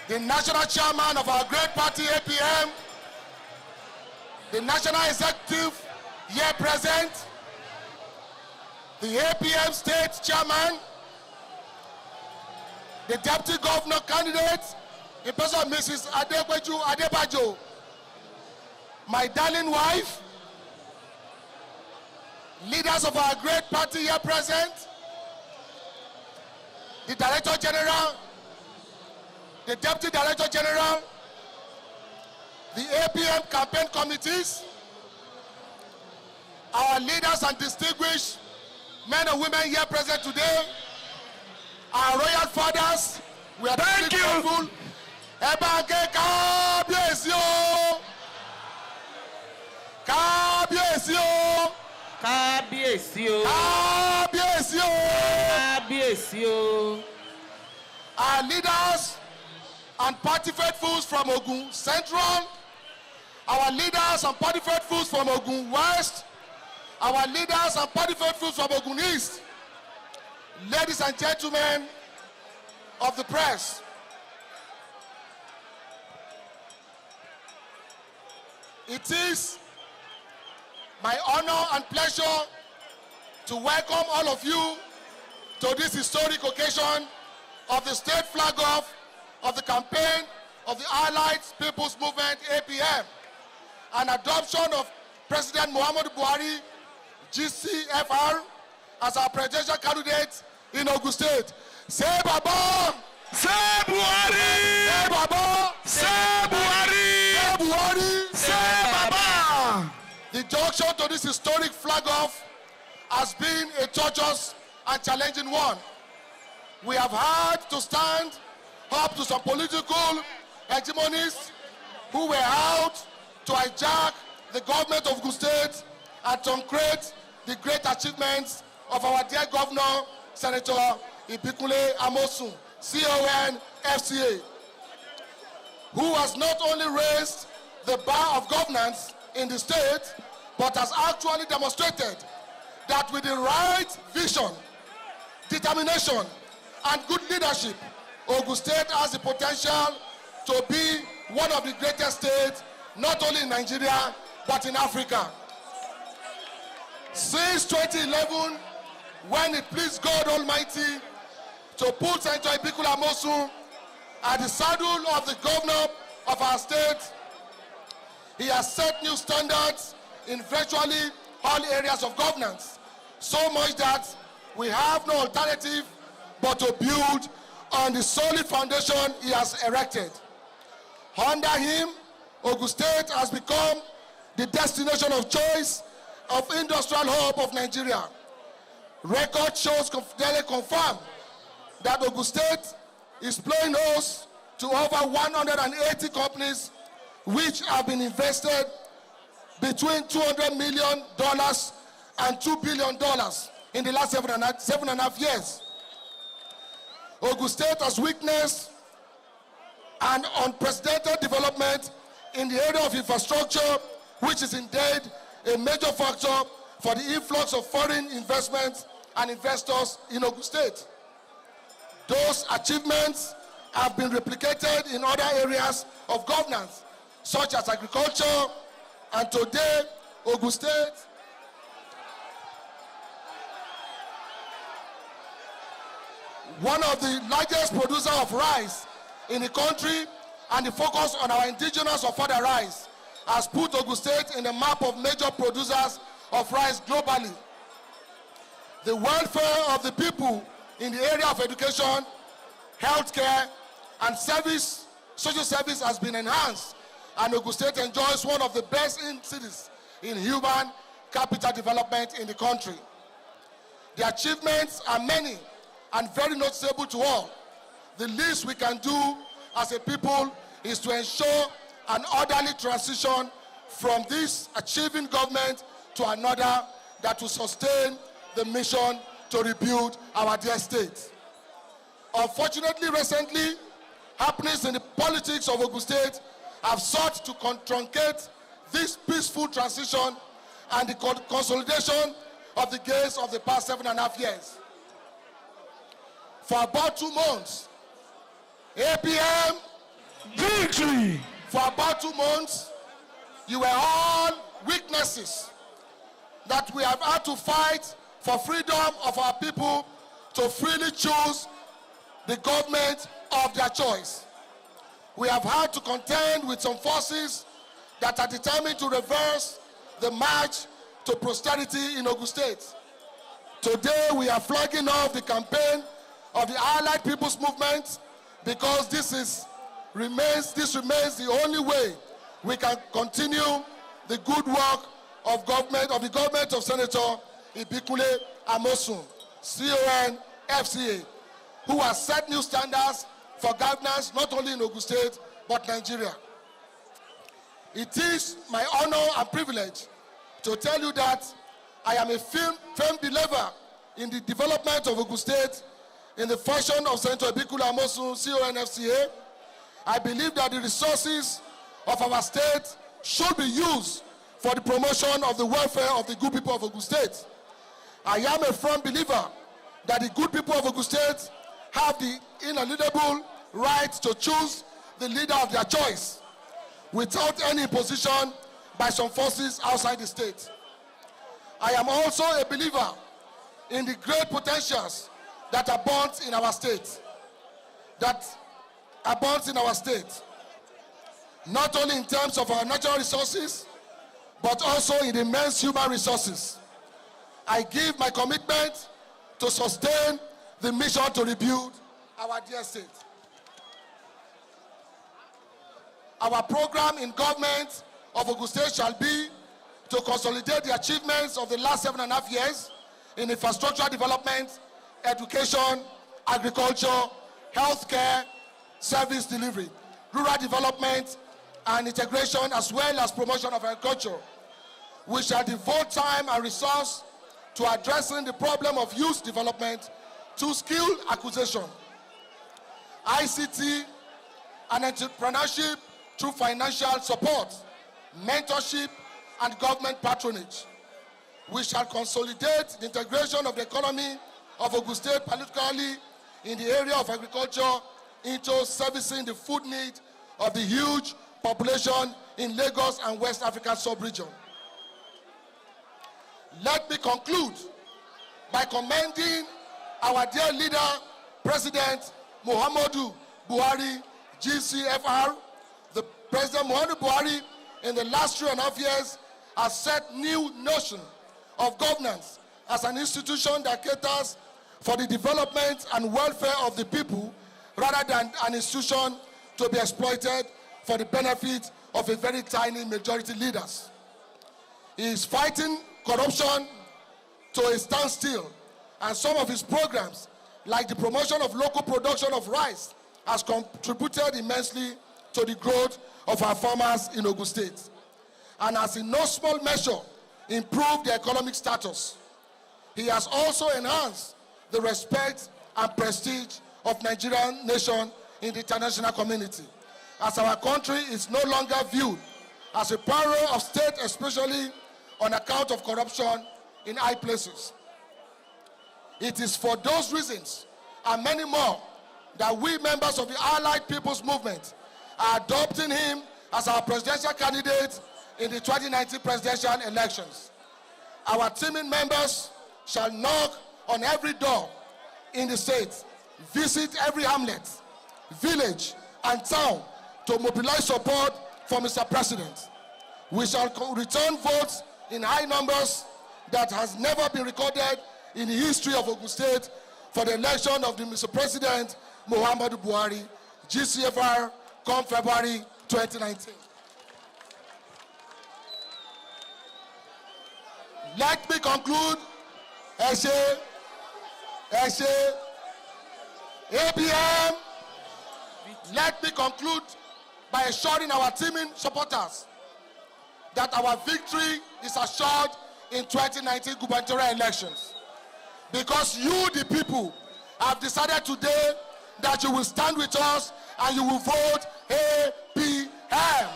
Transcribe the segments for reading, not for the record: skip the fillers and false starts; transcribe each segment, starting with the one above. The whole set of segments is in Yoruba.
the national chairman of our great party, APM, the national executive here present, the APM state chairman, the deputy governor candidate, in person of Mrs. Adebajo, my darling wife, leaders of our great party here present, the Director General, the Deputy Director General, the APM campaign committees, our leaders and distinguished men and women here present today, our royal fathers, we are thank you. Grateful. Kabiesio, Kabiesio, Kabiesio, Kabiesio, Kabiesio. Our leaders and party faithfuls from Ogun Central, our leaders and party faithfuls from Ogun West, our leaders and party faithfuls from Ogun East, ladies and gentlemen of the press, it is my honor and pleasure to welcome all of you to this historic occasion of the state flag off of the campaign of the Allied People's Movement, APM, and adoption of President Muhammadu Buhari, GCFR, as our presidential candidate in Ogun State. Say Baba! Say Buhari! Say Baba! Say Buhari! Say Buhari! Say Baba! The junction to this historic flag off has been a tortuous and challenging one. We have had to stand up to some political hegemonies who were out to hijack the government of Ogun State and truncate the great achievements of our dear Governor, Senator Ibikunle Amosun, CON FCA, who has not only raised the bar of governance in the state, but has actually demonstrated that with the right vision, determination, and good leadership, Ogun State has the potential to be one of the greatest states, not only in Nigeria, but in Africa. Since 2011, when it pleased God Almighty to put Senator Ibikunle Amosun at the saddle of the governor of our state, he has set new standards in virtually all areas of governance, so much that we have no alternative but to build on the solid foundation he has erected. Under him, Ogun State has become the destination of choice of industrial hub of Nigeria. Record shows daily confirm that Ogun State is playing host to over 180 companies which have been invested between $200 million and $2 billion in the last seven and a half years. Ogun State has witnessed an unprecedented development in the area of infrastructure, which is indeed a major factor for the influx of foreign investments and investors in Ogun State. Those achievements have been replicated in other areas of governance, such as agriculture, and today, Ogun State one of the largest producers of rice in the country, and the focus on our indigenous of further rice has put Ogun State in the map of major producers of rice globally. The welfare of the people in the area of education, healthcare, and social service has been enhanced, and Ogun State enjoys one of the best cities in human capital development in the country. The achievements are many and very noticeable to all. The least we can do as a people is to ensure an orderly transition from this achieving government to another that will sustain the mission to rebuild our dear state. Unfortunately, recently, happenings in the politics of Ogun State have sought to truncate this peaceful transition and the consolidation of the gains of the past 7.5 years. For about 2 months, APM Victory. For about 2 months, you were all witnesses that we have had to fight for freedom of our people to freely choose the government of their choice. We have had to contend with some forces that are determined to reverse the march to prosperity in Ogun State. Today, we are flagging off the campaign of the Allied People's Movement because this remains the only way we can continue the good work of the government of Senator Ibikule Amosun, CON FCA, who has set new standards for governance not only in Ogun State but Nigeria. It is my honor and privilege to tell you that I am a firm believer in the development of Ogun State in the fashion of Senator Ibikule Amosun, CON FCA. I believe that the resources of our state should be used for the promotion of the welfare of the good people of Ogun State. I am a firm believer that the good people of Ogun State have the inalienable right to choose the leader of their choice without any imposition by some forces outside the state. I am also a believer in the great potentials that abound in our state. Not only in terms of our natural resources, but also in immense human resources. I give my commitment to sustain the mission to rebuild our dear state. Our program in government of Ogun State shall be to consolidate the achievements of the last 7.5 years in infrastructure development, education, agriculture, healthcare, service delivery, rural development, and integration, as well as promotion of agriculture. We shall devote time and resource to addressing the problem of youth development to skill acquisition, ICT, and entrepreneurship through financial support, mentorship, and government patronage. We shall consolidate the integration of the economy of Ogun State, particularly in the area of agriculture, into servicing the food need of the huge population in Lagos and West Africa sub-region. Let me conclude by commending our dear leader, President Muhammadu Buhari, GCFR. The President Muhammadu Buhari, in the last 3.5 years, has set new notion of governance as an institution that caters for the development and welfare of the people rather than an institution to be exploited for the benefit of a very tiny majority leaders. He is fighting corruption to a standstill, and some of his programs, like the promotion of local production of rice, has contributed immensely to the growth of our farmers in Ogun State, and has in no small measure improved their economic status. He has also enhanced the respect and prestige of Nigerian nation in the international community, as our country is no longer viewed as a peril of state, especially on account of corruption in high places. It is for those reasons and many more that we members of the Allied People's Movement are adopting him as our presidential candidate in the 2019 presidential elections. Our teaming members shall knock on every door in the state, visit every hamlet, village, and town to mobilize support for Mr. President. We shall return votes in high numbers that has never been recorded in the history of Ogun State for the election of the Mr. President Muhammadu Buhari, GCFR, come February 2019. Let me conclude. APM. Let me conclude by assuring our teaming supporters that our victory is assured in 2019 gubernatorial elections. Because you, the people, have decided today that you will stand with us and you will vote APM.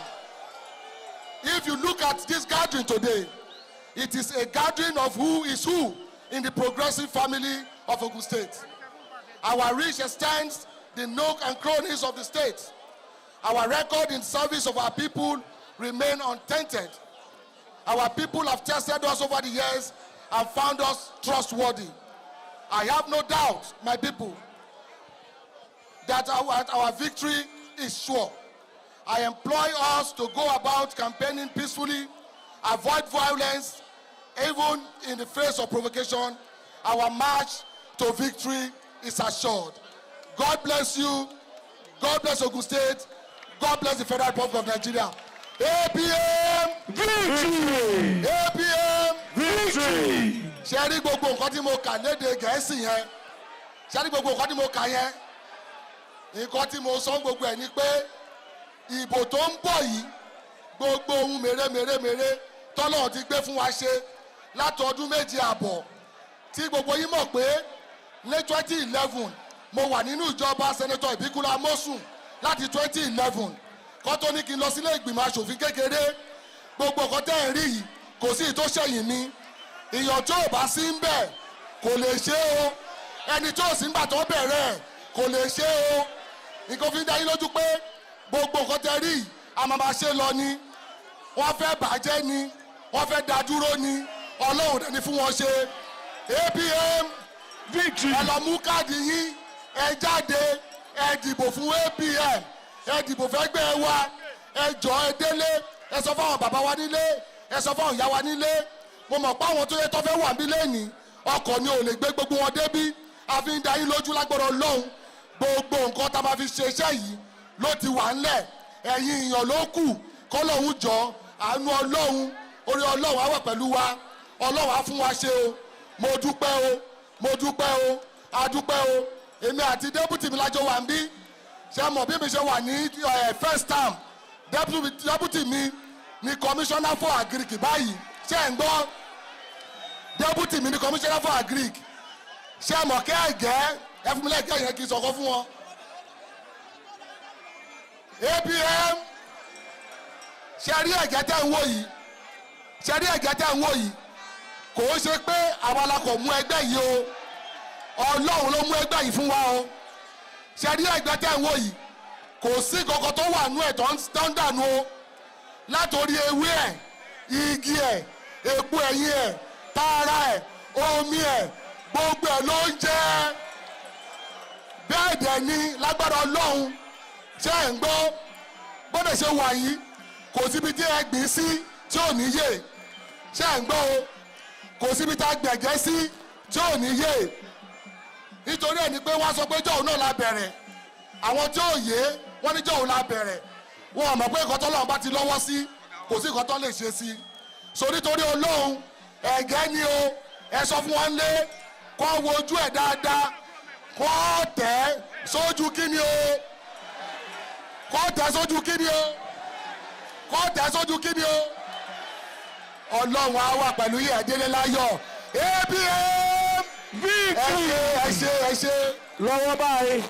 If you look at this gathering today, it is a gathering of who is who in the progressive family of Ogun State. Our reach extends the nook and crannies of the state. Our record in service of our people remain untainted. Our people have tested us over the years and found us trustworthy. I have no doubt, my people, that our victory is sure. I employ us to go about campaigning peacefully, avoid violence, even in the face of provocation. Our march to victory is assured. God bless you. God bless Ogun State. God bless the Federal Republic of Nigeria. APM Victory! APM Victory! ṣe rí gbogbo nǹkan tí mo kà lédè Gẹ̀ẹ́sì yẹn, ṣe rí gbogbo nǹkan tí mo kà yẹn, nǹkan tí mo sọ gbogbo ẹ̀ ni pé ìbò tó ń bọ̀ yìí gbogbo ohun mèremèremère tọ́lọ́run ti gbé fún wa ṣe láti ọdún méje àbọ̀ tí gbogbo yín mọ̀ pé ní 2011 mo wà nínú ìjọba Senator Ìbíkúnlé Amósùn láti 2011 kó tó ní kí n lọ sílé ìgbìmọ̀ aṣòfin kékeré. Gbogbo nǹkan tẹ́ ẹ̀ rí yìí kò sí ìtó ṣẹ̀yìn mi. Ìyàn tí ò bá sí ń bẹ̀ kò lè ṣe o. Ẹni tí ò sí ń gbà tó bẹ̀rẹ̀ kò lè ṣe o. Nǹkan fi ń dá yín lójú pé gbogbo nǹkan tẹ́ rí yìí a máa ṣe lọ ni. Wọ́n fẹ́ bàjẹ́ ni, wọ́n fẹ́ dá dúró ni, Ọlọ́run dẹ̀ ni fún wọn ṣe. APM Victory! ẹ lọ mú káàdì yín, ẹ jáde, ẹ dìbò fún APM, ẹ dìbò fẹ́gbẹ́ wa, ẹ jọ̀ọ́ ẹ délé, ẹ sọ fáwọn bàbá wa nílé, ẹ sọ fáwọn ìyá wa nílé. Mo mọ̀ pé àwọn tó yẹ tó fẹ́ wà mí lẹ́yìn ọkọ̀ ni ò lè gbé gbogbo wọn débí. A fi ń da yín lójú lágbára Ọlọ́run. Gbogbo nǹkan tá a máa fi ṣe iṣẹ́ yìí ló ti wà ńlẹ̀. Ẹ̀yin èèyàn ló kù k'Ọlọ́run jọ àánú Ọlọ́run, orí Ọlọ́run á wà pẹ̀lú wa. Ọlọ́run á fún wa ṣe o. Mo dúpẹ́ o, mo dúpẹ́ o, a dúpẹ́ o. Èmi àti débùtì mi lájọ wà ń bí. Ṣé mọ̀ bí mi ṣe wà ní first term, débùtì mi ni commissioner for agric báyìí. Ṣé ń gbọ́? Débùtì mi ni commissioner for agric. Ṣé mọ̀ kẹ́ ẹ̀gẹ́ ẹ fún mi lẹ́gẹ́ yẹn kí n sọ̀kọ́ fún wọn. APM ṣe rí ẹ̀gẹ́ tẹ́ ń wò yìí, ṣe rí ẹ̀gẹ́ tẹ́ ń wò yìí, kò ó ṣe pé àwa la kò mú ẹgbẹ́ yìí o, Ọlọ́run ló mú ẹgbẹ́ yìí fún wa o. Ṣe rí ẹ̀gẹ́ tẹ́ ń wò yìí, kò sí kankan tó wà nú ẹ̀ tó ń dànù o, látòrí ewé ẹ̀, igi ẹ̀, èpo ẹ̀yìn ẹ̀, tààrà ẹ̀, omi ẹ̀, gbogbo ẹ̀ ló ń jẹ́. Bẹ́ẹ̀ dẹ̀ ni lágbára Ọlọ́run. Ṣé ẹ̀ ń gbọ́? Bọ́dẹ̀ ṣe wà yìí kò síbi tí ẹ gbìn sí tí ò ní yè. Ṣé ẹ̀ ń gbọ́ o? Kò síbi tá a gbẹ̀gẹ́ sí tí ò ní yè. Nítorí ẹ̀ ni pé wọ́n sọ pé jọ̀ọ́ náà la bẹ̀rẹ̀. Àwọn tí ò yé wọ́n ní jọ̀ọ́ la bẹ̀rẹ̀. Wọ́n mọ̀ pé nǹkan tọ́lọ́run bá ti lọ́wọ́ sí kò sí nǹkan tó lè ṣe sí. So nítorí Ọlọ́run ẹ̀gẹ́ ni o, ẹ sọ fún wọn lé kó wojú ẹ̀ dáadáa, kó tẹ̀ sójú kíni o, kó tẹ̀ sójú kíni o, kó tẹ̀ sójú kíni o. Ọlọ́run á wà pẹ̀lú yẹ̀ délé láyọ̀. APM Victory! ẹ ṣe Lọ́wọ́ báyìí.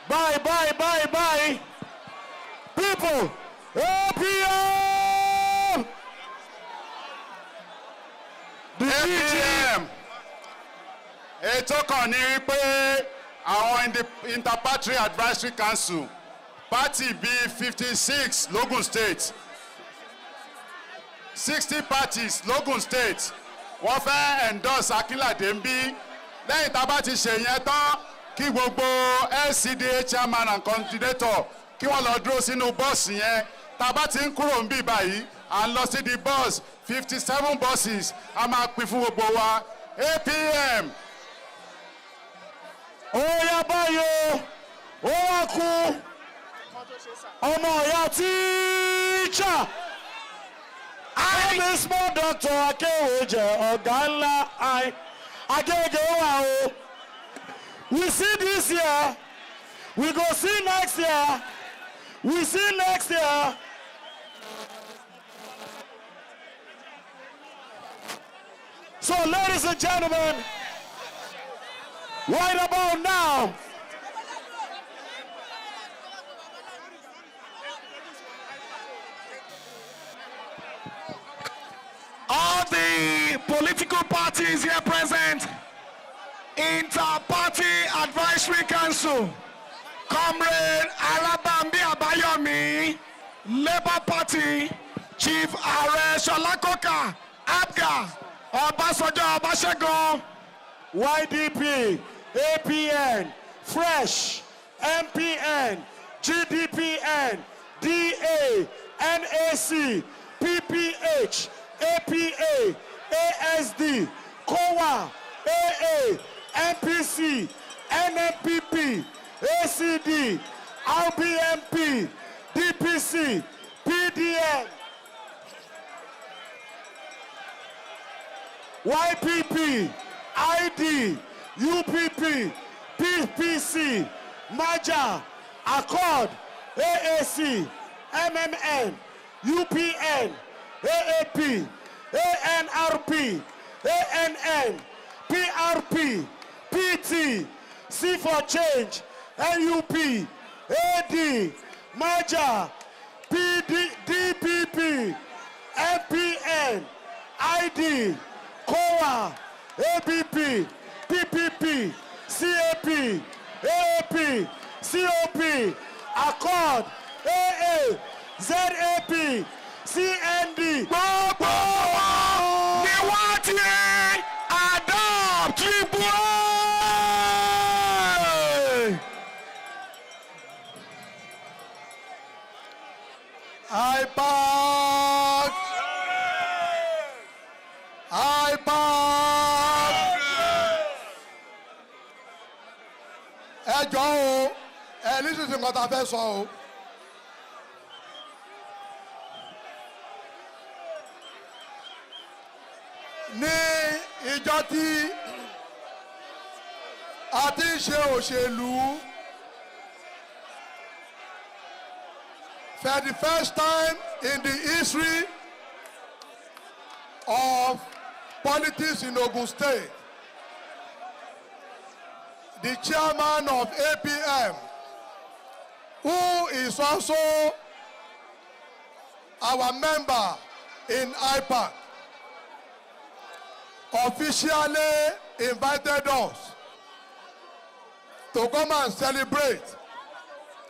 Bye. People, APM! APM ètò kan ní wípé àwọn Interparty Advisory Council party bíi 56 l'Ogun State, 60 parties l'Ogun State wọ́n fẹ́ endorse Akínládé ń bí. Lẹ́yìn tá a bá ti ṣe yẹn tán kí gbogbo LCDA chairman and coordinator kí wọ́n lọ dúró sínú bọ́ọ̀sì yẹn. Tá a bá ti ń kúrò ń bí báyìí à ń lọ sí di bus 57 buses a máa pín fún gbogbo wa. APM. Ó yá báyìí ó wá kú ọmọ ìyá tíṣà I'm a small doctor Akéwòjẹ ọ̀gá ńlá Agége wà o. We see this year, we go see next year, we see next year. So ladies and gentlemen, right about now, all the political parties here present, Inter-Party Advisory Council, Comrade Alabambi Abayomi, Labour Party, Chief Are Sholakoka, Abga, Obasojo Obashegun, YDP, APN, Fresh, MPN, GDPN, DA, NAC, PPH, APA, ASD, COA, AA, NPC, NMPP, ACD, RBMP, DPC, PDM, YPP, ID, UPP, PPC, MAJA, Accord, AAC, MMN, UPN, AAP, ANRP, ANN, PRP, PT, C for Change, NUP, AD, MAJA, DPP, MPN, ID, COA, ABP, PPP, CAP, AAP, COP, Accord, AA, ZAP, CND. gbogbo ni wọ́n ti adopt Triple A. IPAC. Ẹ jọ̀ọ́ o, ẹ ní sísìn nǹkan tá a fẹ́ sọ o. Ní ìjọ tí a ti ń ṣe òṣèlú, for the first time in the history of politics in Ogun State, the chairman of APM, who is also our member in IPAC, officially invited us to come and celebrate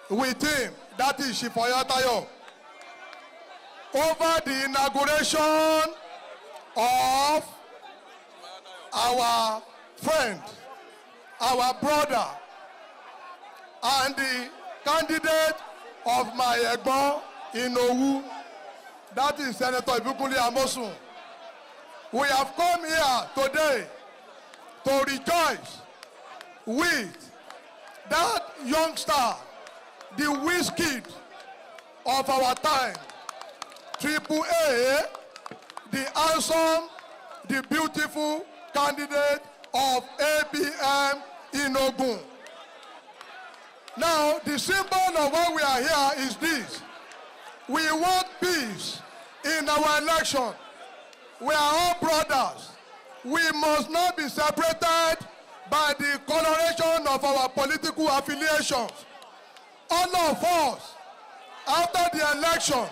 with him, that is Shifoyatayo, over the inauguration of our friend, our brother, and the candidate of my Egbon in Ogun, that is Senator Ibikunle Amosun. We have come here today to rejoice with that youngster, the whiz-kid of our time, Triple A, the handsome, the beautiful candidate of APM in Ogun. Now, the symbol of why we are here is this. We want peace in our election. We are all brothers. We must not be separated by the coloration of our political affiliations. All of us, after the election,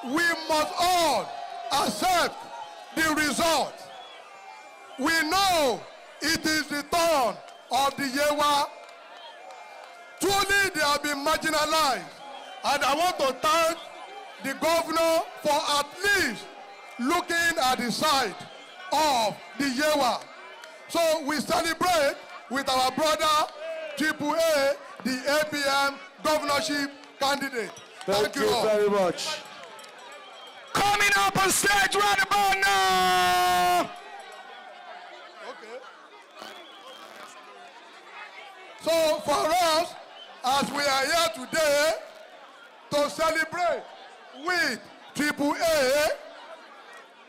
we must all accept the result. We know it is the turn of the Yewa. Truly, they have been marginalized. And I want to thank the governor for at least looking at the side of the Yewa. So we celebrate with our brother, Triple A, the APM governorship candidate. Thank you all. very much. Coming up on stage right about now. Okay. So for us, as we are here today to celebrate with Triple A,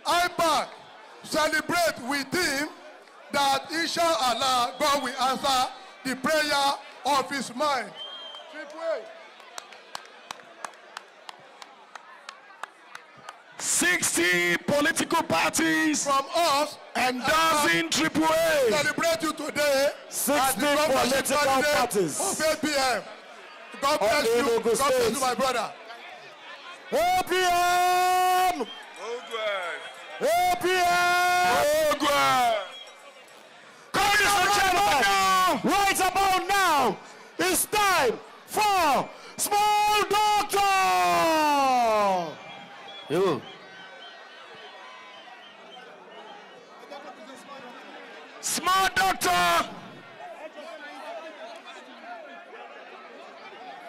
IPAC celebrate with him that inshallah God will answer the prayer of his mind. Triple A. 60 political parties From us, endorsing Triple A. celebrate you today 60 as the governorship political candidate parties. of APM. God bless in you. Ogun God bless State. you, my brother. APM! Ogun. APM! Ogun! Ladies and gentlemen, right about now, it's time for Small Doctor! Yo. Small Doctor!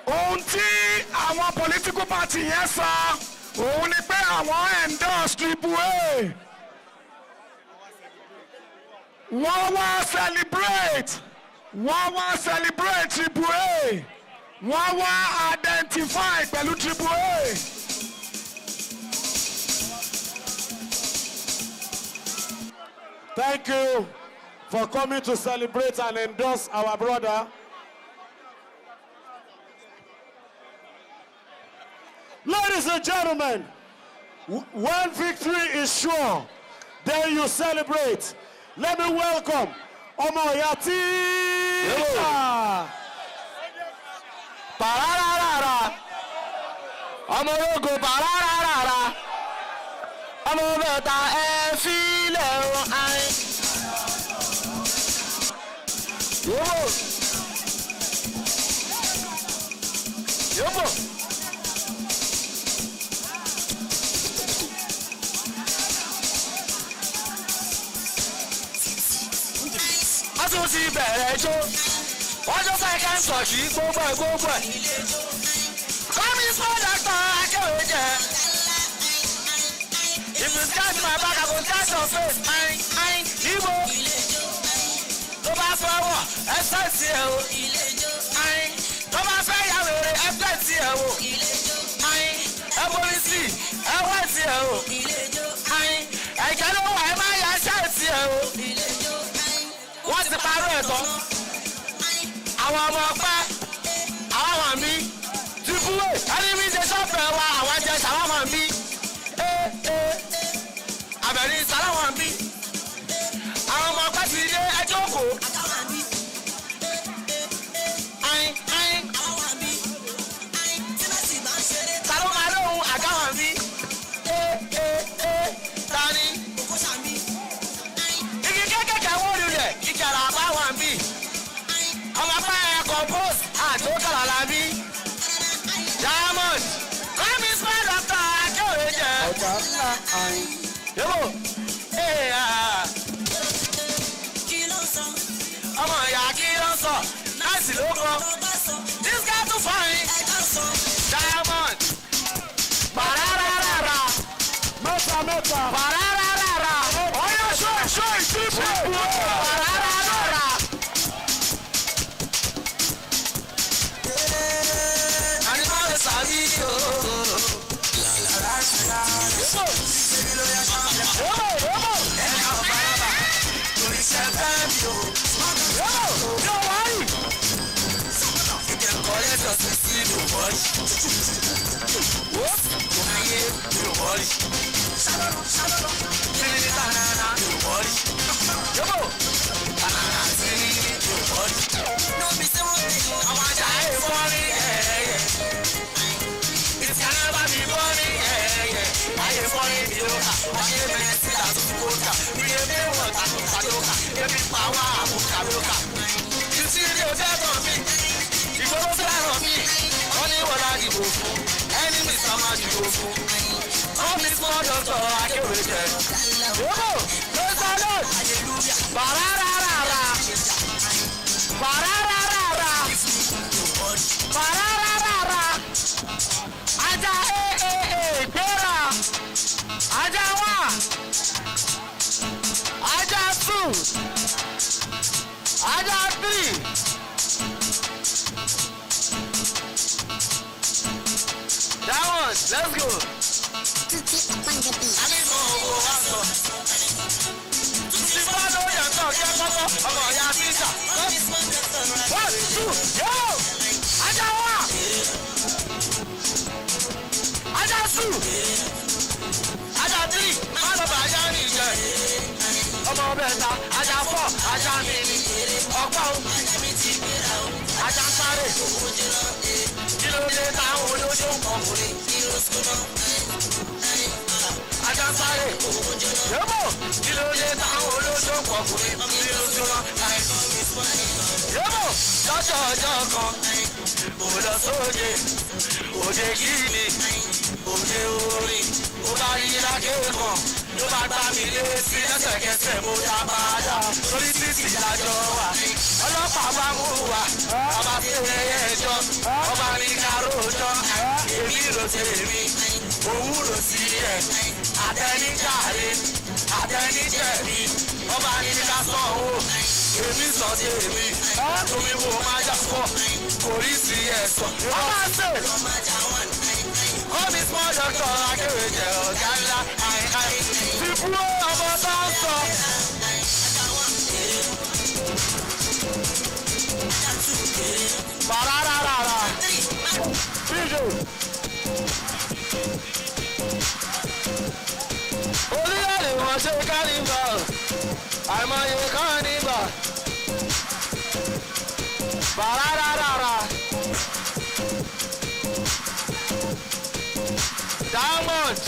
Ohun tí àwọn political party yẹn sọ, òun ni pé àwọn endorse Triple A. Wọ́n wá celebrate Triple A. Wọ́n wá identify pẹ̀lú Triple A. Thank you for coming to celebrate and endorse our brother. Ladies and gentlemen, when victory is sure, then you celebrate. Let me welcome Omoyati. Pararara. Omorogo pararara. Omobeta efile o ai. Yobo. Tún ti bẹ̀rẹ̀ jó wọ́n jó fẹ́ ká ń sọ̀ sí gbogbo ẹ̀. Kọ́mí sọ́dọ̀tọ̀ akéwì jẹ. If you scratch my back, I go scratch your face. Ibo tó bá fẹ́ wọ̀ ẹsẹ̀ tiẹ̀ o. Tó bá fẹ́ yà wèrè ẹsẹ̀ tiẹ̀ o. Ẹ borí sí ẹwẹ́ tiẹ̀ o. Ẹ̀jẹ̀ ló wà ẹ má yà ẹsẹ̀ tiẹ̀ o. Wọ́n ti parọ́ ẹ̀tọ́. Àwọn ọmọ ọpẹ́, àwọn ọmọ mi, Triple A, ẹni mi ṣe ṣọ́ọ̀fẹ̀ wa, àwọn jẹ ṣàwọn mi. Àbẹ̀rí ṣàwọn mi. Àwọn ọmọ ọpẹ́ ti dé ẹjọ́ kò. Tàló máa lóhun àgáwọn mi. Tani. Igi kékèké wó lulẹ̀, ìjàrà àbáwọn bí. Ọmọ apá ẹ̀ compose àtòkàlà làbí. Diamond, kọ́mí Small Doctor akéwì jẹ. Ọ̀gá ńlá àyìn. Yóò ọmọ ìyá kí ló ń sọ, náàsì ló kọ. This guy too fine. Diamond, pararara. Mẹ́ta. Pararara. Ọyọ́ ṣó ìtìpé. Pararara. Ànímọ́ lè sàbí o. Small Doctor akéwì jẹ. Yóò ló sálọ̀. Pararara. Pararara. Pararara. Ajá gbéra. Ajá 1. Ajá 2. Ajá 3. That one, let's go. Ọmọ ya pizza. 1, 2, yo! Ajá 1. Ajá 2. Ajá 3. Má lọ bá ajá ní ìjẹ. Ọmọ ọbẹ̀ ta. Ajá 4. Ajá mi ni. Ọgbà o. Ajá sáré. Kí ló dé táwọn olóṣó ń kọ́? Ajá sáré. Yóò kí ló dé táwọn olóṣó pọ̀ kò ní bí ojú wọn. Yóò lọ́jọ́ ọjọ́ kan, mo lọ sóde, òde yìí ni, òde orin, mo bá rí lákẹ́kọ̀ọ́, ló bá gbá mi létí lẹ́sẹ̀kẹsẹ̀ mo dá padà, torí títì lájọ wà. Ọlọ́pàá bá mú wa, ọba fi ẹyẹ ẹjọ́, ọba ní kárọ̀ọ́jọ́, èmi rò tèmi, òun rò sí ẹ̀, àtẹnijáde, àtẹnijẹ̀bi, ọba ní ká sanwó, èmi sọ tèmi, tómi wo máa jà pọ̀, kò rí sí ẹ̀sọ́. Ọba ṣe kọ́mi small doctor akéwèjẹ ọ̀gá ńlá àìkáì ti fún ọmọ tó ń sọ. Bàrárárárá fíjò orílẹ̀-èdè wọn ṣe kánìbà àìmọye kánìbà bàrárárárá Diamond.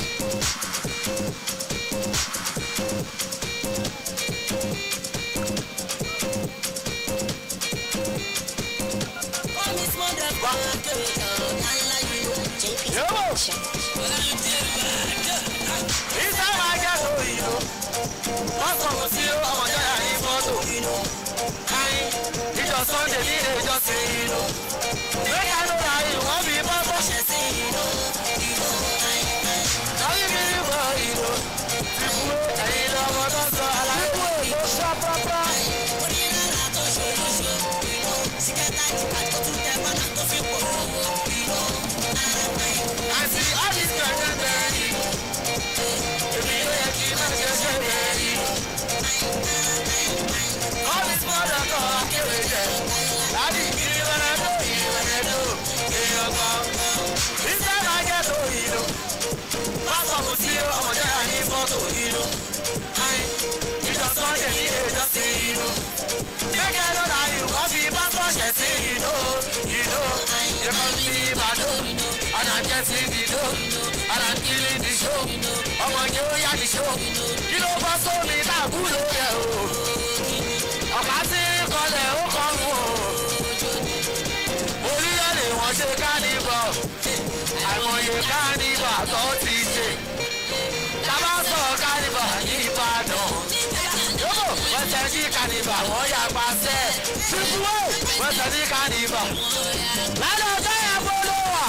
Sunday ní ìjọsìn inú. Lẹ́yìn àná ra ìwọ́n bí bọ́bọ́. Ayé mi rí bọ̀ ìlú. Ìwé ẹ̀yin lọ́mọ tó sọ àlàyé wo ló sọ pápá. Onírànà tó ṣòroṣo. Síkẹ́tà ìjìká tó tún tẹ bọ́nà tó fi pò ó. Àti ọ́fíìsì kẹ̀kẹ́ bẹ̀rẹ̀ ni. Èmi ló yẹ kí n má ṣe ṣe bẹ̀rẹ̀ ni. Ọ́fíìsì mọ́dọ̀ kọ́ akéwì jẹ. Láti kiri wẹ́rẹ́dó ìwẹ́rẹ́dó èèyàn kan. Iṣẹ́ máa jẹ́ tó ìlú. Pásọ̀mù tí ọmọdé àní fọ́tò ìlú. Ìjọ Sunday ní ìjọsìn ìlú. Gẹ́gẹ́ ló ra ìwọ́n fi pásọ̀ ṣẹ̀ sí ìlú. Ìlú ìkan sí Ìbàdàn. Ọ̀nà jẹ́ sí ìdìdó. Ọ̀nà kiri ìdìṣó. Ọmọ yẹn ó yá ìdìṣó. Kí ló bọ́ sómi láàbùlò rẹ̀ o? Ọ̀pá tí kọlẹ̀ ó kọ́ mú o. Orílẹ̀-èdè wọn ṣe kánìbọ̀. Àìmọye kánìbà tó ti ṣe. Tábà sọ kánìbà ní Ìbàdàn. Yóò wẹ́sẹ̀ ní kánìbà wọ́n yà pàṣẹ. Ṣùgbọ́n wẹ́sẹ̀ ní kánìbà. Lálẹ́ ọjọ́ yẹn gbọ́dọ̀ wà.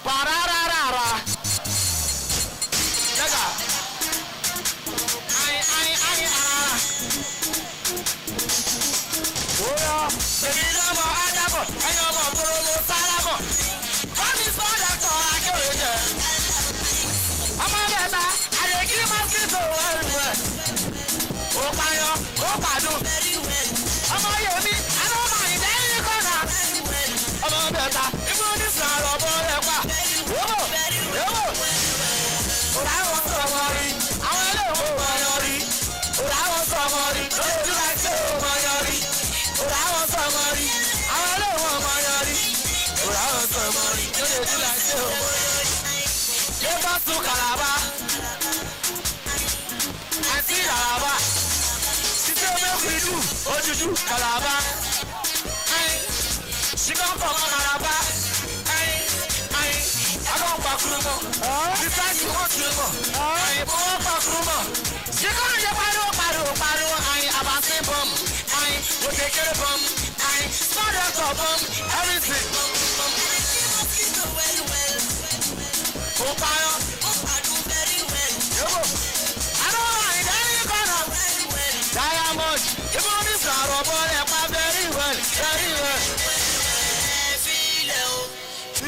Pàrárárárá. Jẹ́gà. Èmi lọ́mọ Ádámọ̀, ẹni ọmọ Gbòòrò Sálámọ̀. Kọ́mi sọ́dọ̀ tọ́ akéwì jẹ. Ọmọ bẹ̀ta, àyèkí mọ́síkò ẹrù ẹ̀. Ó payọ́, ó pàdùn. Ọmọ Yèmí, àlọ́mọ ìdẹ́yìn kọ́nà. Ọmọ bẹ̀ta, ibú ní sàrọ̀ bọ́ ẹ̀ pa. Yóò, yóò. Òrà wọn sọ ọmọ rí, àwọn eléwọ̀n wọn yọ rí. Òrà wọn sọ ọmọ rí, lójú láti ọmọ yọ rí. Òrà wọn sọ ọmọ rí, àwọn eléwọ̀n ọmọ yọ rí. Òrà wọn sọ ọmọ rí, lójú láti ọmọ yọ rí. Ṣé bá tún Kàlàbá? Àti Kàlàbá. Títí olóògùn ìlú, ojújú Kàlàbá. Ṣìkọ́ kọ̀ mọ́ Kàlàbá. Àbọ̀ pàkúrú mọ́. Bísáàsì wọ́n tún mọ̀. Àyìnbó wọ́n pàkúrú mọ̀. Ṣìkọ́ ń ṣe pariwo pariwo pariwo. Àbàṣe bọ́m. Òkèkèrè bọ́m. Sọ́dọ̀tọ̀ bọ́m. Everything. Ó payọ́. Yóò. Àdúrà ìdẹ́rìn kọ́nà. Diamond. Ibo ní sàrọ̀ bọ́ọ̀lù ẹ̀pá very well. Very well.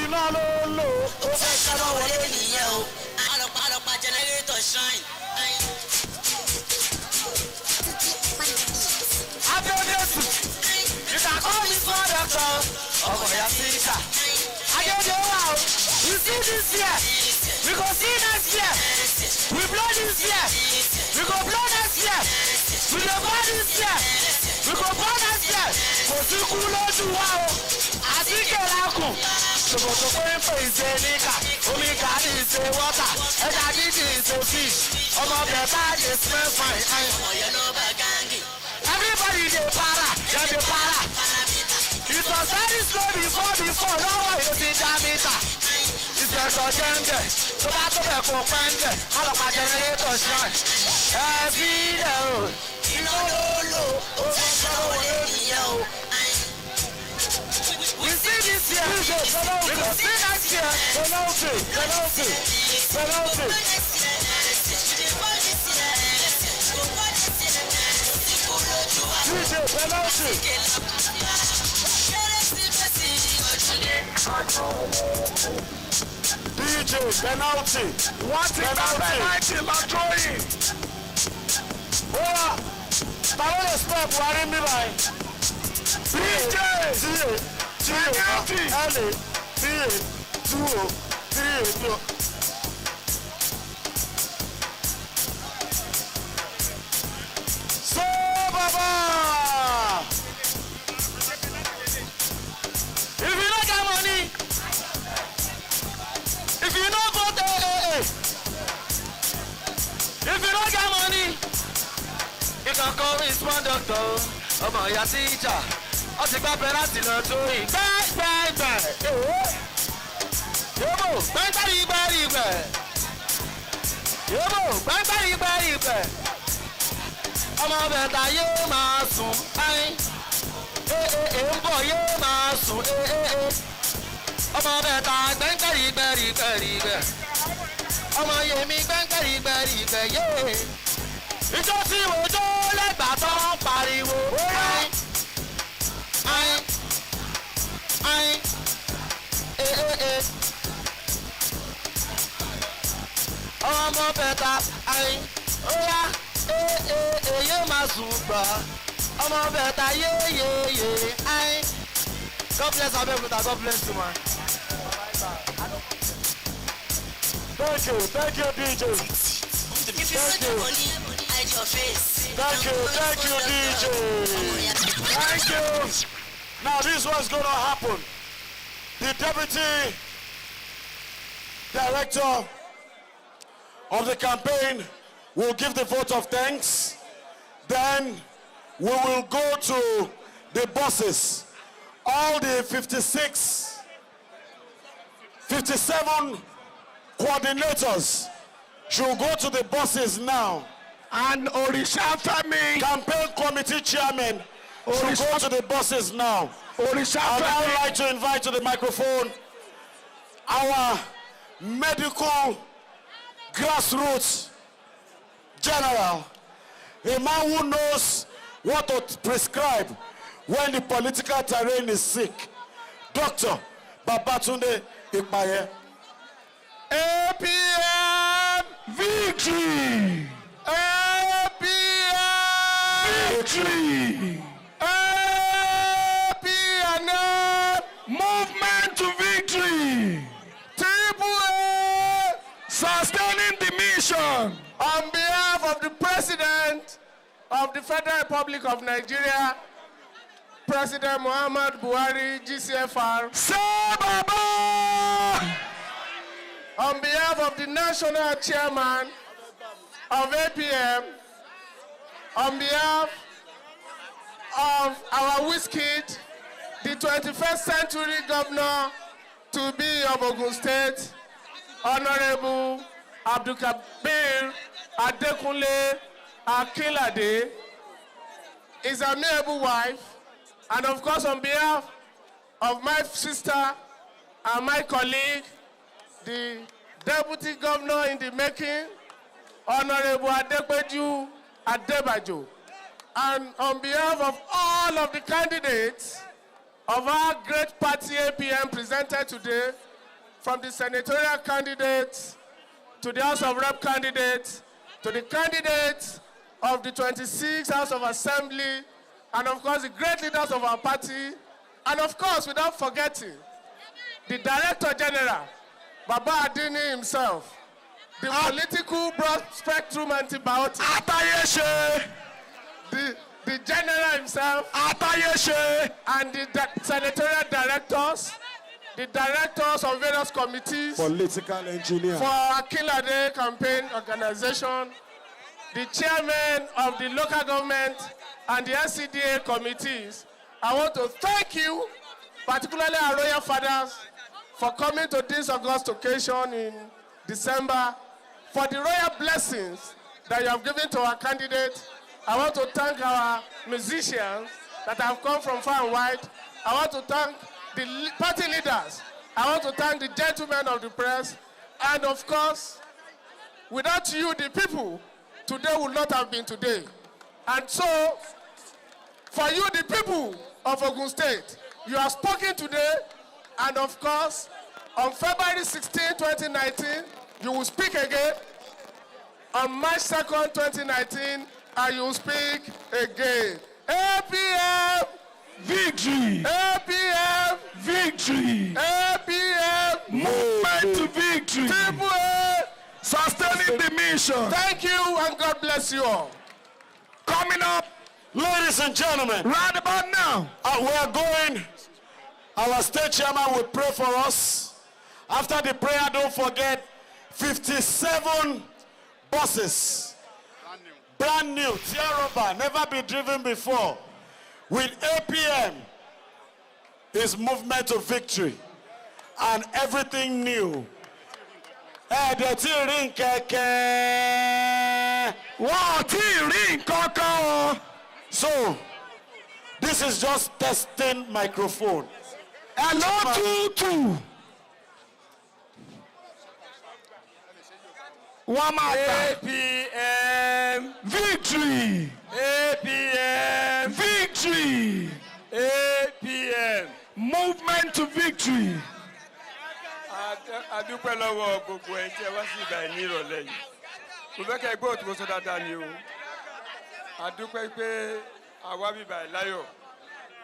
Iná ló lò. Ó fẹ́ sábà wọlé nìyẹn o. Àlọ́pàá generator shine. Abẹ́ọ́dẹ́sù. Ìtàkọ́ mi fún ọ̀dọ́tọ̀. Ọmọ ìyá Síríkà. Agége wà o. We see this year. We go see next year. We blow this year. We go blow next year. We go burn this year. We go burn next year. Kò sí kú lójú wa o. Àti kẹ̀lákùn. Ṣòkòtò pé ń pè ṣe níkà. Omi kà ní ṣe wọ́tà. Ẹja dídì say fish. Ọmọ bẹ̀ta dey smell fine. Everybody dey para, dem dey para. It was very slow before, lọ́wọ́ yóò ti já mítà. Ìfẹ̀sọ̀ jẹ́ńdẹ̀, tó bá tó bẹ̀ kó pẹ́ńdẹ̀, ọlọ́pàá jẹnẹrétọ̀ ṣáà. Ẹ fi ilẹ̀ o, iná ló lò, ó fẹ́ sọ́wọ́ wọlé nìyẹn o. We see this year, we go see next year. Penalty. DJ, penalty. DJ, penalty. Wọ́n ti gba penalty lọ́jọ́ yìí. Bóyá, tàwọn lè spẹ́ Buhari ń bí báyìí. DJ. Penalty. L.A. 3-2-3-2. So, Baba! If you don't get money, if you don't go to AA, if you don't get money, You can call me small doctor, ọmọ ìyá teacher. Ó ti gba penalty lọ tó yìí. Gbẹ́gbẹ́gbẹ́. Yóò gbẹ́gbẹ́gbẹ́. Yóò gbẹ́gbẹ́gbẹ́. Ọmọ bẹ̀ta yóò máa sùn. Ń bọ̀ yóò máa sùn. Ọmọ bẹ̀ta gbẹ́gbẹ́gbẹ́. Ọmọ yèmí gbẹ́gbẹ́gbẹ́ yé. Ìjọ tí mo jó lẹ́gbàá tó ń pariwo. Ọmọ bẹ̀ta óyá yóò máa sùn gbà. Ọmọ bẹ̀ta yéyéyé. God bless Abẹ́òkúta, God bless you man. Thank you, DJ. If you see the money, hide your face. Thank you, DJ. Thank you. Now this is what's going to happen. The deputy director of the campaign will give the vote of thanks. Then we will go to the buses. All the 57 coordinators should go to the buses now. And Orishafemi. Campaign committee chairman should go to the buses now. I'd Orishafemi. like to invite to the microphone our medical grassroots general, a man who knows what to prescribe when the political terrain is sick, Dr. Babatunde Ipaye. APM victory. APM victory. APM movement to victory. AAA sustaining the mission. On behalf of the President of the Federal Republic of Nigeria, President Muhammadu Buhari, GCFR. Say Baba. On behalf of the National Chairman of APM, on behalf of our Wizkid, the 21st century governor to be of Ogun State, Honorable Abdulkabir Adekunle Akinlade, his amiable wife, and of course on behalf of my sister and my colleague, the Deputy Governor in the making, Honorable Adepeju Adebajo, and on behalf of all of the candidates of our great party APM presented today, from the senatorial candidates to the House of Rep candidates to the candidates of the 26th House of Assembly, and of course the great leaders of our party, and of course without forgetting the Director General, Baba Adini himself, the political broad spectrum antibiotic, the general himself, and the senatorial directors, the directors of various committees, Political engineer. for our Akinlade campaign organization, the chairman of the local government and the NCDA committees. I want to thank you, particularly our royal fathers, for coming to this august occasion in December, for the royal blessings that you have given to our candidate. I want to thank our musicians that have come from far and wide. I want to thank the party leaders. I want to thank the gentlemen of the press. And of course, without you, the people, today would not have been today. And so, for you, the people of Ogun State, you have spoken today, and of course, on February 16, 2019, you will speak again. On March 2nd, 2019, and you will speak again. APM! Victory! APM! Victory! APM! Movement to victory! People, Sustaining the mission! thank you, and God bless you all. Coming up Ladies and gentlemen, right about now, we are going. Our state chairman will pray for us. After the prayer, don't forget 57 buses. Brand new, tear-over, never been driven before. With APM, is movement to victory. And everything new. So, this is just testing microphone. hello, 2-2. One more time. APM, Victory! APM, Victory! APM. Movement to victory! Adúpẹ́ lọ́wọ́ gbogbo ẹ̀ tí ẹ wá sí ìgbà ní ìrọ̀lẹ́ yìí. Mo fẹ́ kẹ́ gbọ́ òtún sọ dáadáa ni o. Adúpẹ́ pé àwa bíbà ẹ̀ láyọ̀.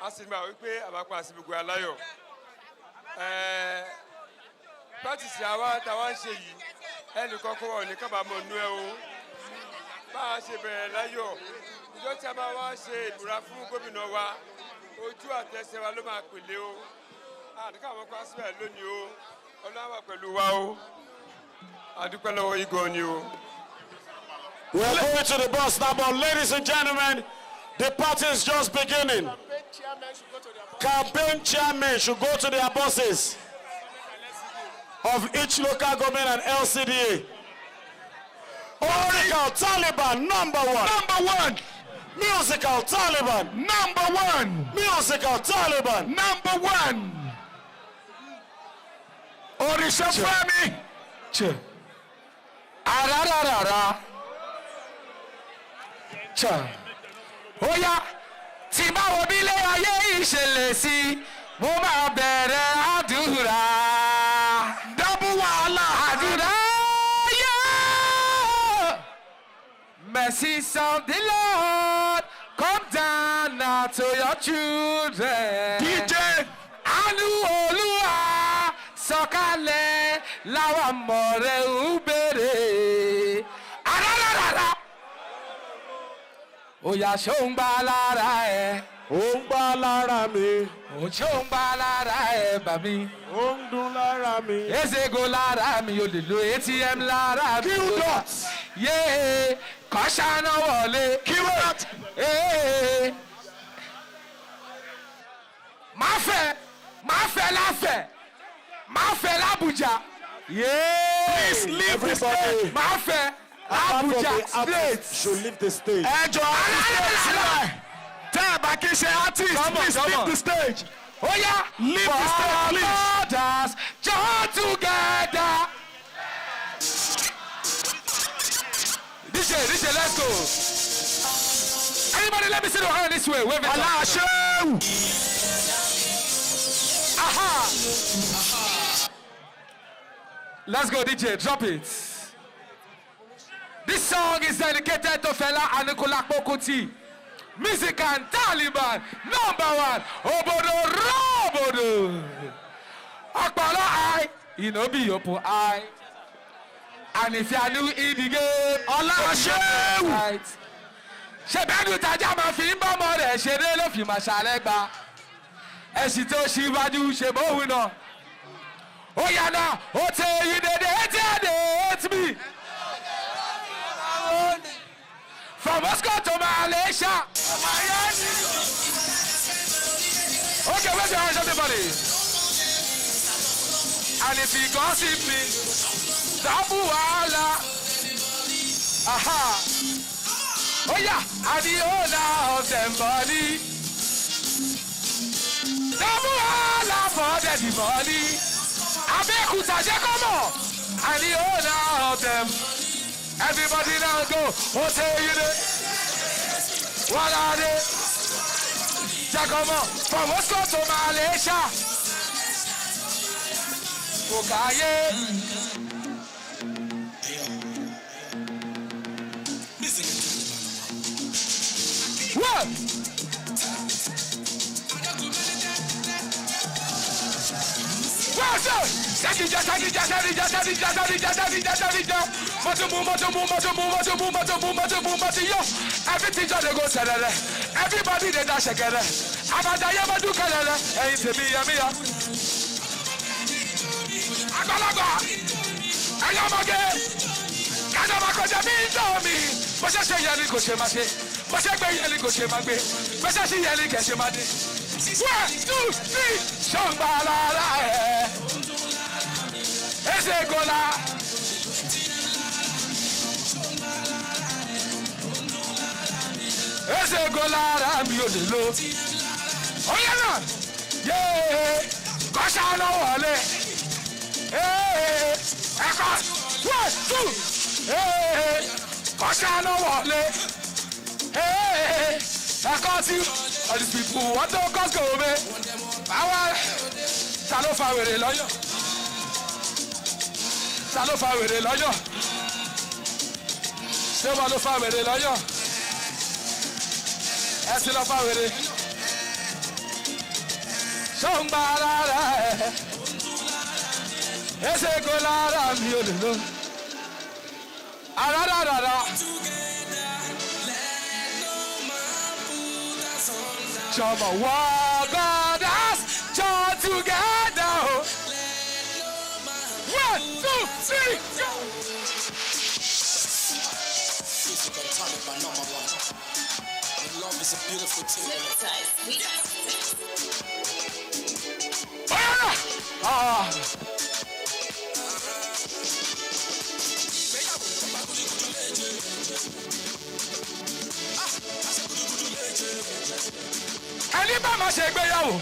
A sì máa wí pé àbápa àti gbogbo aláyọ̀. Pátìsì àwa táwa ń ṣe yìí, ẹnì kọ́kọ́ wà ní kábàámọ̀ nú ẹ o. Bá a ṣe bẹ̀rẹ̀ láyọ̀, ìjọ tí a máa wá ṣe ìbúra fún gómìnà wa, ojú àtẹsẹ̀ wa ló máa pèlè o. Àdúgbò àwọn kan síbẹ̀ lónìí o. Ọlọ́wà pẹ̀lú wa o. Adúpẹ́ lọ́wọ́ yìí gan ni o. We are going to the bus now, but ladies and gentlemen, the party is just beginning. Campaign chairmen should go to their buses of each local government and LCDA. Musical Taliban, number one. Number one! Musical Taliban. Number one! Musical Taliban. Number one! Orisha Femi! Che. Arararara! Cha. Oya! Tí bá wo bí ilé ayé ìṣẹ̀lẹ̀ sí, mo máa bẹ̀rẹ̀ àdúrà. Dábù wàhálà àdúrà. Mercy of the Lord, come down now to your children. DJ, Anu Olúwa, sọ̀kalẹ̀ láwa mọ̀rẹ́ ubere. Arararara. Oya ṣó ń gbà lára ẹ. Ó ń gbá lára mi. Ṣó ń gbà lára ẹ bà mí. Ó ń dún lára mi. Ezego lára mi, o lè lo ATM lára mi. Q-dot. Yéé, kọ́ ṣáná wọlé. Q-dot. Máa fẹ́ l'Abuja. Please leave the stage. Máa fẹ́ l'Abuja state. Should leave the stage. Ẹjọ́ tẹ́ ẹ bá kí ṣe artist, please leave the stage. Oya, leave the stage, please. Borders, join together. DJ, let's go. Anybody, let me see the hand this way. Wave it. Allah, show. Aha. Let's go, DJ. Drop it. This song is dedicated to Fela Anikulapo Kuti. Music and Taliban. Number one. Obodo Robodo. Akbala I. You know be open eye. And if you are new in the game, Allah show. Right. Ṣé bẹ́ẹ̀ni ìtajà máa fi ń bọ́mọ rẹ̀ ṣeré ló fi máa ṣàlẹ́gba? Ẹ̀sìn tó ṣíwájú ṣe bóun náà. Oh yeah now, oh tell you that they hate me. From Moscow to Malaysia. Okay, where's your hands, everybody? And if he gossip me, Dabu Allah. Aha. Oh yeah, I'm the owner of them body. Dabu Allah for the money. Abekuta Jacomo. I'm the owner of them. Everybody now go. Oh, say you there. What are they? Jacomo. From Moscow to Malaysia. Okaye. What? What's up? Sadija. Everything just go selele. Everybody they dash again. Abadaye madu kelele. Eyin temi yemiya. Agbalagba. Ayamage. Kadama koja mi ndomi. Bó ṣe ṣe yẹli kò ṣe máa ṣe. Bó ṣe gbé yẹli kò ṣe máa gbé. Bó ṣe ṣe yẹli kò ṣe máa dé. 1, 2, 3. Shombalala. Ese gola. Ese gola mi ò lè lò. Oya náà. Yéé. Kọ́ṣà lọ wọlé. Ẹ̀kọ́. 1, 2. Kọ́ṣà lọ wọlé. Ẹ̀kọ́ tí all these people wọ́n tó kọ́sìkò omi. Báwa ta ló fa wèrè lọ́yọ̀? Ta ló fa wèrè lọ́yọ̀? Ṣé wọ́n ló fa wèrè lọ́yọ̀? Ẹ sì lọ fa wèrè. Ṣé ń gba ara rẹ̀? Ẹsẹ̀ kò lára mi ò lè lọ. Àràràràrà. Jọmọ wọ God has joined together. 1, 2, 3, go. Love is a beautiful thing. Ẹni bá máa ṣe ìgbéyàwó.